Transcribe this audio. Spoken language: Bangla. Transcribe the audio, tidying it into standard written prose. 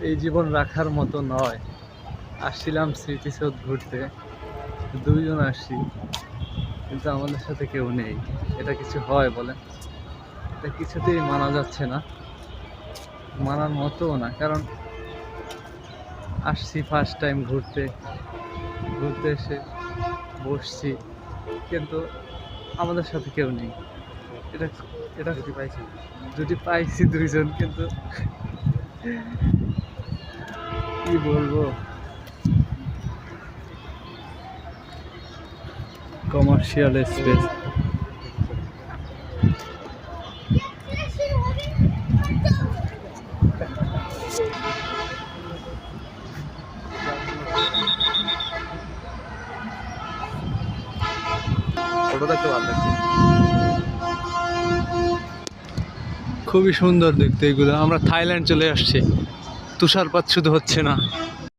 এই জীবন রাখার মতো নয়। আসছিলাম স্মৃতিসৌধ ঘুরতে, দুইজন আসছি, কিন্তু আমাদের সাথে কেউ নেই। এটা কিছু হয় বলেন? এটা কিছুতেই মানা যাচ্ছে না, মানার মতোও না। কারণ আসছি ফার্স্ট টাইম ঘুরতে, ঘুরতে এসে বসছি, কিন্তু আমাদের সাথে কেউ নেই। এটা এটা যদি পাইছি দুইজন, কিন্তু কি বলবো, কমার্শিয়াল স্পেস। ফটো দেখতে ভালো লাগছে, খুবই সুন্দর দেখতে এগুলো। আমরা থাইল্যান্ড চলে আসছি, তুষারপাত শুধু হচ্ছে না,